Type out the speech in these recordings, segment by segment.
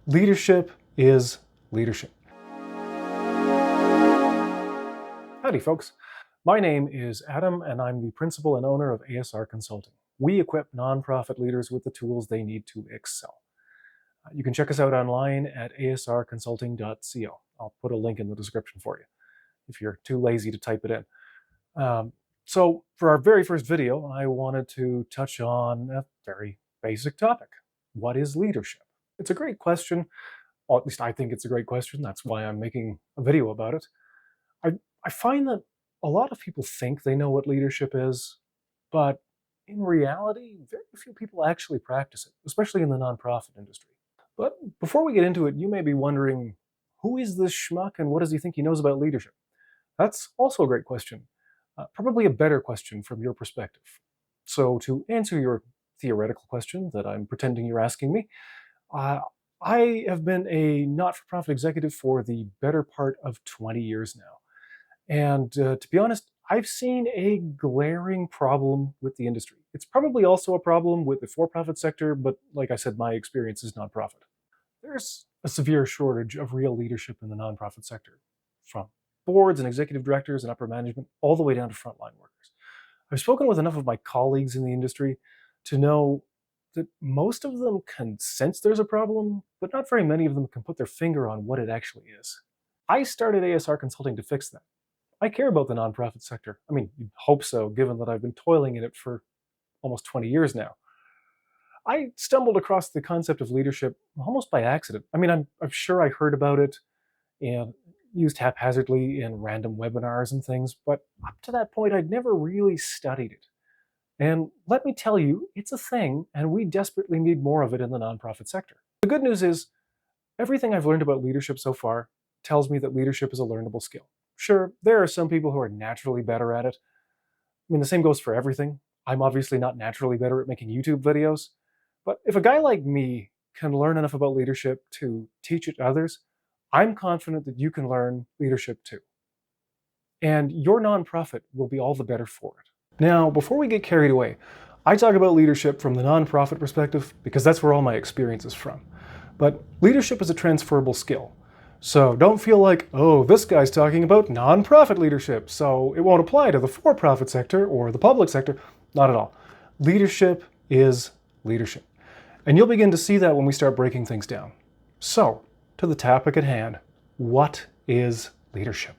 Leadership is leadership. Howdy, folks. My name is Adam, and I'm the principal and owner of ASR Consulting. We equip nonprofit leaders with the tools they need to excel. You can check us out online at asrconsulting.co. I'll put a link in the description for you if you're too lazy to type it in. So for our very first video, I wanted to touch on a very basic topic. What is leadership? It's a great question. Well, at least I think it's a great question. That's why I'm making a video about it. I find that a lot of people think they know what leadership is, but in reality, very few people actually practice it, especially in the nonprofit industry. But before we get into it, you may be wondering, who is this schmuck and what does he think he knows about leadership? That's also a great question. Probably a better question from your perspective. So to answer your theoretical question that I'm pretending you're asking me, I have been a not-for-profit executive for the better part of 20 years now. And to be honest, I've seen a glaring problem with the industry. It's probably also a problem with the for-profit sector, but like I said, my experience is nonprofit. There's a severe shortage of real leadership in the nonprofit sector, from boards and executive directors and upper management, all the way down to frontline workers. I've spoken with enough of my colleagues in the industry to know that most of them can sense there's a problem, but not very many of them can put their finger on what it actually is. I started ASR Consulting to fix that. I care about the nonprofit sector. I mean, you'd hope so, given that I've been toiling in it for almost 20 years now. I stumbled across the concept of leadership almost by accident. I mean, I'm sure I heard about it and used haphazardly in random webinars and things, but up to that point, I'd never really studied it. And let me tell you, it's a thing, and we desperately need more of it in the nonprofit sector. The good news is, everything I've learned about leadership so far tells me that leadership is a learnable skill. Sure, there are some people who are naturally better at it. I mean, the same goes for everything. I'm obviously not naturally better at making YouTube videos, but if a guy like me can learn enough about leadership to teach it to others, I'm confident that you can learn leadership too. And your nonprofit will be all the better for it. Now, before we get carried away, I talk about leadership from the nonprofit perspective because that's where all my experience is from. But leadership is a transferable skill. So don't feel like, oh, this guy's talking about nonprofit leadership, so it won't apply to the for-profit sector or the public sector. Not at all. Leadership is leadership. And you'll begin to see that when we start breaking things down. So, to the topic at hand, what is leadership?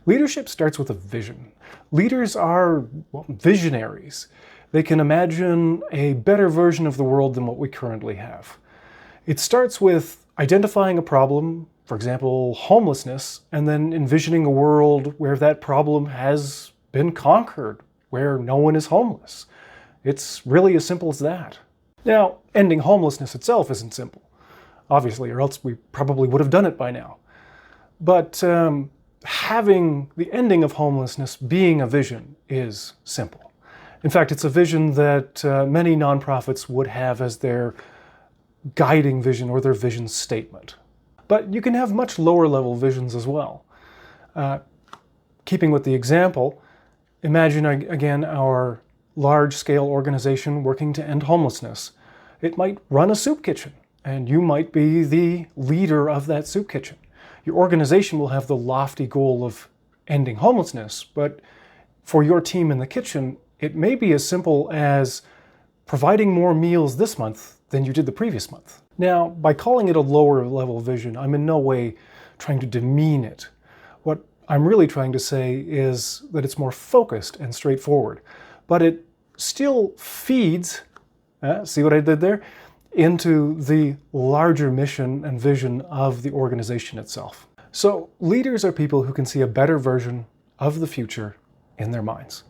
Leadership starts with a vision. Leaders are, well, visionaries. They can imagine a better version of the world than what we currently have. It starts with identifying a problem, for example, homelessness, and then envisioning a world where that problem has been conquered, where no one is homeless. It's really as simple as that. Now, ending homelessness itself isn't simple, obviously, or else we probably would have done it by now. But having the ending of homelessness being a vision is simple. In fact, it's a vision that many nonprofits would have as their guiding vision or their vision statement. But you can have much lower level visions as well. Keeping with the example, imagine again our large-scale organization working to end homelessness. It might run a soup kitchen, and you might be the leader of that soup kitchen. Your organization will have the lofty goal of ending homelessness, but for your team in the kitchen, it may be as simple as providing more meals this month than you did the previous month. Now, by calling it a lower level vision, I'm in no way trying to demean it. What I'm really trying to say is that it's more focused and straightforward, but it still feeds, see what I did there, into the larger mission and vision of the organization itself. So leaders are people who can see a better version of the future in their minds.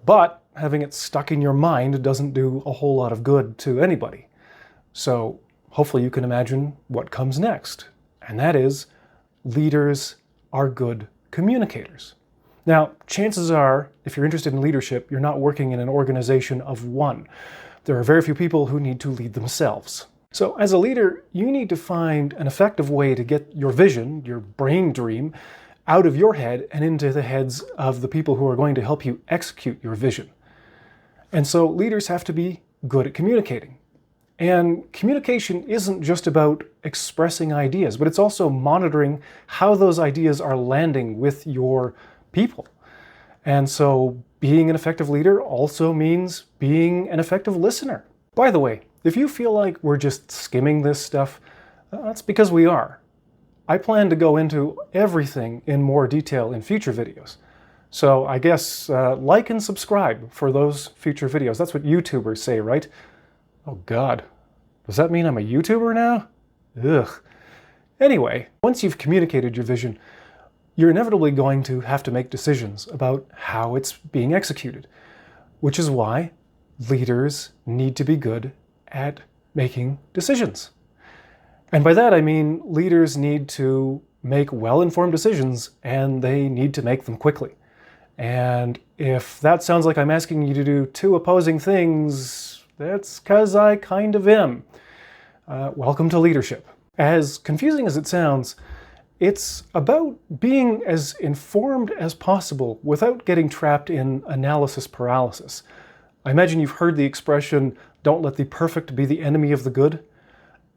But having it stuck in your mind doesn't do a whole lot of good to anybody. So hopefully you can imagine what comes next, and that is leaders are good communicators. Now, chances are, if you're interested in leadership, you're not working in an organization of one. There are very few people who need to lead themselves. So as a leader, you need to find an effective way to get your vision, your brain dream, out of your head and into the heads of the people who are going to help you execute your vision. And so leaders have to be good at communicating. And communication isn't just about expressing ideas, but it's also monitoring how those ideas are landing with your people. And so being an effective leader also means being an effective listener. By the way, if you feel like we're just skimming this stuff, that's because we are. I plan to go into everything in more detail in future videos. So I guess like and subscribe for those future videos. That's what YouTubers say, right? Oh God, does that mean I'm a YouTuber now? Ugh. Anyway, once you've communicated your vision, you're inevitably going to have to make decisions about how it's being executed, which is why leaders need to be good at making decisions. And by that I mean leaders need to make well-informed decisions, and they need to make them quickly. And if that sounds like I'm asking you to do two opposing things, that's because I kind of am. Welcome to leadership. As confusing as it sounds, it's about being as informed as possible without getting trapped in analysis paralysis. I imagine you've heard the expression, "Don't let the perfect be the enemy of the good."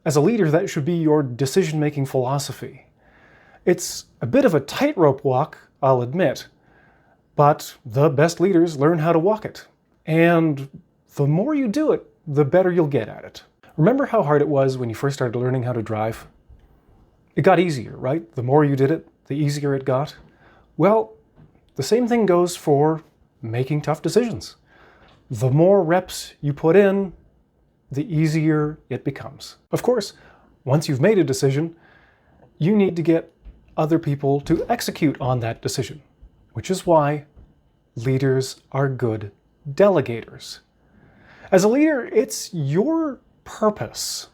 As a leader, that should be your decision-making philosophy. It's a bit of a tightrope walk, I'll admit, but the best leaders learn how to walk it. And the more you do it, the better you'll get at it. Remember how hard it was when you first started learning how to drive? It got easier, right? The more you did it, the easier it got. Well, the same thing goes for making tough decisions. The more reps you put in, the easier it becomes. Of course, once you've made a decision, you need to get other people to execute on that decision, which is why leaders are good delegators. As a leader, it's your purpose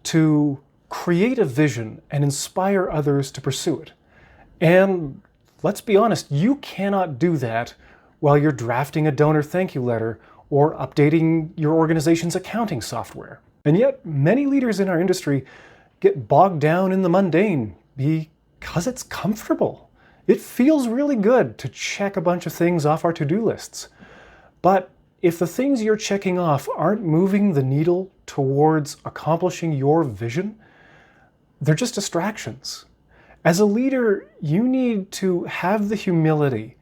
to create a vision and inspire others to pursue it. And let's be honest, you cannot do that while you're drafting a donor thank you letter or updating your organization's accounting software. And yet, many leaders in our industry get bogged down in the mundane because it's comfortable. It feels really good to check a bunch of things off our to-do lists. But if the things you're checking off aren't moving the needle towards accomplishing your vision, they're just distractions. As a leader, you need to have the humility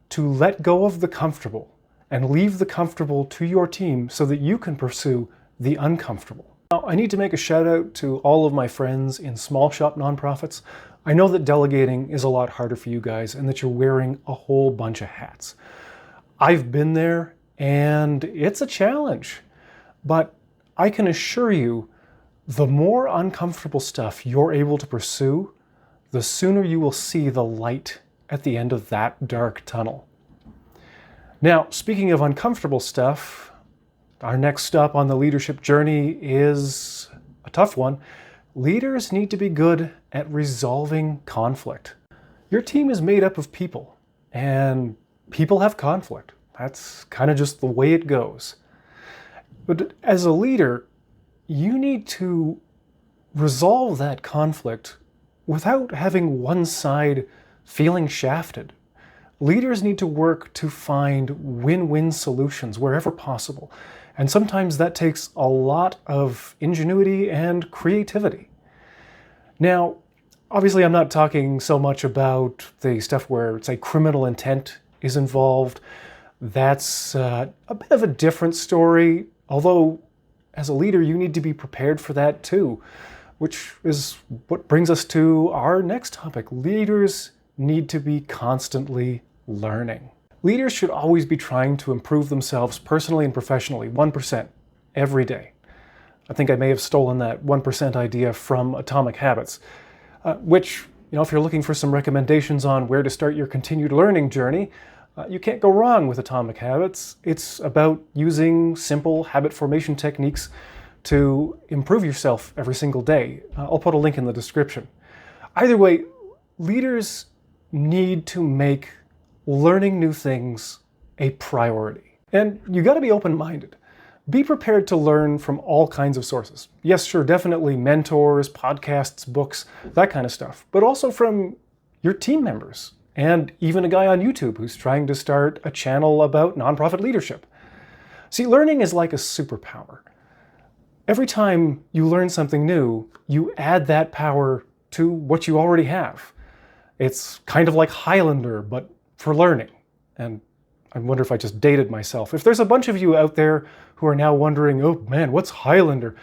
to let go of the comfortable and leave the comfortable to your team so that you can pursue the uncomfortable. Now, I need to make a shout out to all of my friends in small shop nonprofits. I know that delegating is a lot harder for you guys and that you're wearing a whole bunch of hats. I've been there and it's a challenge, but I can assure you the more uncomfortable stuff you're able to pursue, the sooner you will see the light at the end of that dark tunnel. Now, speaking of uncomfortable stuff, our next stop on the leadership journey is a tough one. Leaders need to be good at resolving conflict. Your team is made up of people, and people have conflict. That's kind of just the way it goes. But as a leader, you need to resolve that conflict without having one side feeling shafted. Leaders need to work to find win-win solutions wherever possible. And sometimes that takes a lot of ingenuity and creativity. Now, obviously I'm not talking so much about the stuff where, say, criminal intent is involved. That's a bit of a different story, although as a leader you need to be prepared for that too, which is what brings us to our next topic. Leaders need to be constantly learning. Leaders should always be trying to improve themselves personally and professionally, 1% every day. I think I may have stolen that 1% idea from Atomic Habits, which, if you're looking for some recommendations on where to start your continued learning journey, you can't go wrong with Atomic Habits. It's about using simple habit formation techniques to improve yourself every single day. I'll put a link in the description. Either way, leaders need to make learning new things a priority. And you got to be open-minded. Be prepared to learn from all kinds of sources. Yes, sure, definitely mentors, podcasts, books, that kind of stuff, but also from your team members and even a guy on YouTube who's trying to start a channel about nonprofit leadership. See, learning is like a superpower. Every time you learn something new, you add that power to what you already have. It's kind of like Highlander, but for learning. And I wonder if I just dated myself. If there's a bunch of you out there who are now wondering, oh man, what's Highlander?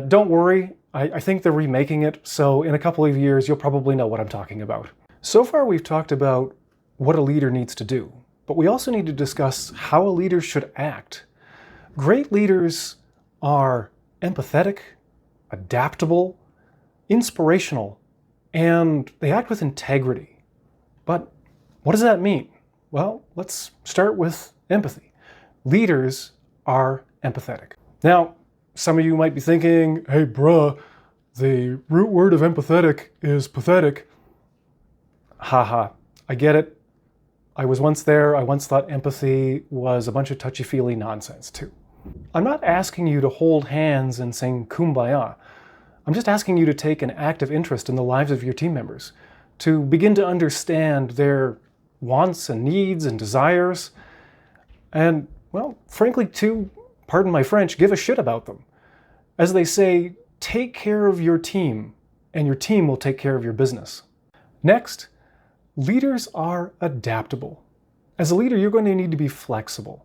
Don't worry, I think they're remaking it, so in a couple of years you'll probably know what I'm talking about. So far we've talked about what a leader needs to do, but we also need to discuss how a leader should act. Great leaders are empathetic, adaptable, inspirational, and they act with integrity. But what does that mean? Well, let's start with empathy. Leaders are empathetic. Now, some of you might be thinking, hey bruh, the root word of empathetic is pathetic. Haha, I get it. I was once there. I once thought empathy was a bunch of touchy-feely nonsense too. I'm not asking you to hold hands and sing Kumbaya. I'm just asking you to take an active interest in the lives of your team members, to begin to understand their wants and needs and desires, and, well, frankly, to, pardon my French, give a shit about them. As they say, take care of your team, and your team will take care of your business. Next, leaders are adaptable. As a leader, you're going to need to be flexible.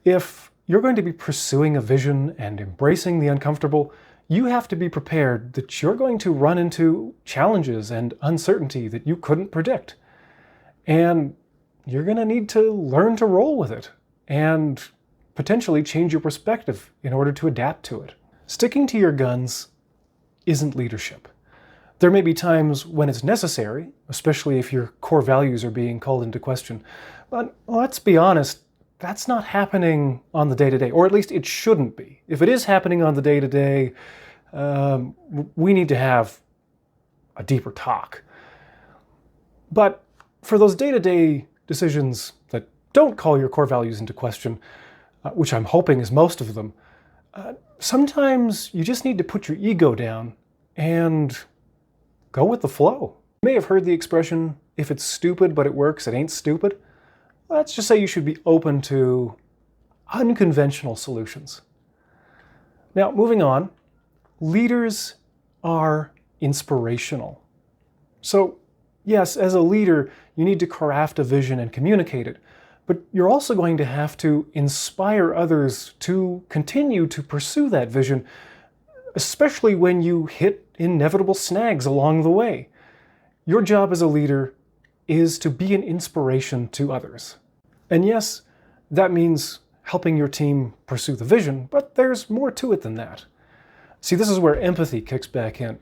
If you're going to be pursuing a vision and embracing the uncomfortable, you have to be prepared that you're going to run into challenges and uncertainty that you couldn't predict. And you're going to need to learn to roll with it and potentially change your perspective in order to adapt to it. Sticking to your guns isn't leadership. There may be times when it's necessary, especially if your core values are being called into question. But let's be honest, that's not happening on the day-to-day, or at least it shouldn't be. If it is happening on the day-to-day, we need to have a deeper talk. But for those day-to-day decisions that don't call your core values into question, which I'm hoping is most of them, sometimes you just need to put your ego down and go with the flow. You may have heard the expression, if it's stupid but it works, it ain't stupid. Let's just say you should be open to unconventional solutions. Now, moving on, leaders are inspirational. So, yes, as a leader, you need to craft a vision and communicate it, but you're also going to have to inspire others to continue to pursue that vision, especially when you hit inevitable snags along the way. Your job as a leader is to be an inspiration to others. And yes, that means helping your team pursue the vision, but there's more to it than that. See, this is where empathy kicks back in.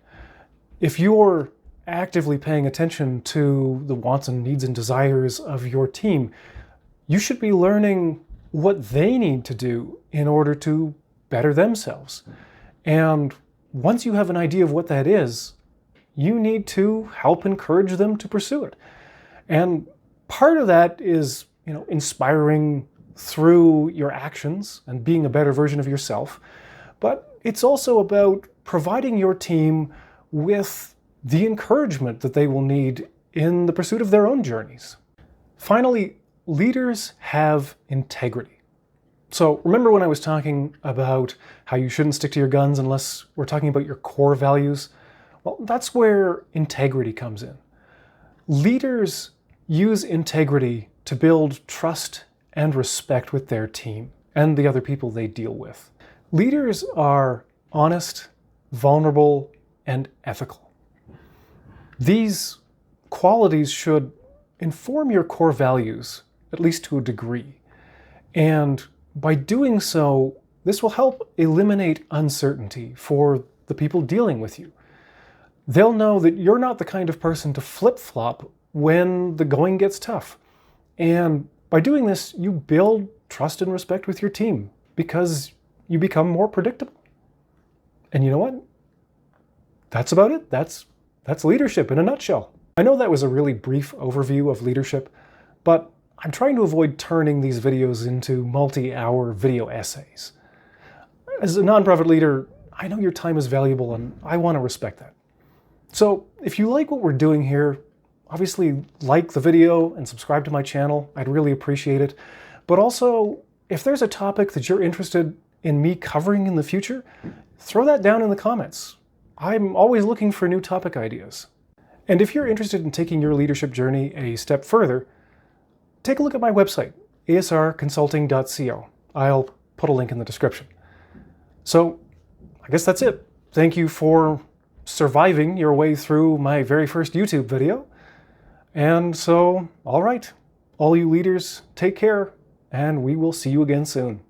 If you're actively paying attention to the wants and needs and desires of your team, you should be learning what they need to do in order to better themselves. And once you have an idea of what that is, you need to help encourage them to pursue it. And part of that is, inspiring through your actions and being a better version of yourself. But it's also about providing your team with the encouragement that they will need in the pursuit of their own journeys. Finally, leaders have integrity. So remember when I was talking about how you shouldn't stick to your guns unless we're talking about your core values? Well, that's where integrity comes in. Leaders use integrity to build trust and respect with their team and the other people they deal with. Leaders are honest, vulnerable, and ethical. These qualities should inform your core values, at least to a degree. And by doing so, this will help eliminate uncertainty for the people dealing with you. They'll know that you're not the kind of person to flip-flop when the going gets tough. And by doing this, you build trust and respect with your team because you become more predictable. And you know what? That's about it. That's leadership in a nutshell. I know that was a really brief overview of leadership, but I'm trying to avoid turning these videos into multi-hour video essays. As a nonprofit leader, I know your time is valuable and I want to respect that. So if you like what we're doing here, obviously like the video and subscribe to my channel. I'd really appreciate it. But also, if there's a topic that you're interested in me covering in the future, throw that down in the comments. I'm always looking for new topic ideas. And if you're interested in taking your leadership journey a step further, take a look at my website, asrconsulting.co. I'll put a link in the description. So, I guess that's it. Thank you for surviving your way through my very first YouTube video. And so, all right, all you leaders, take care, and we will see you again soon.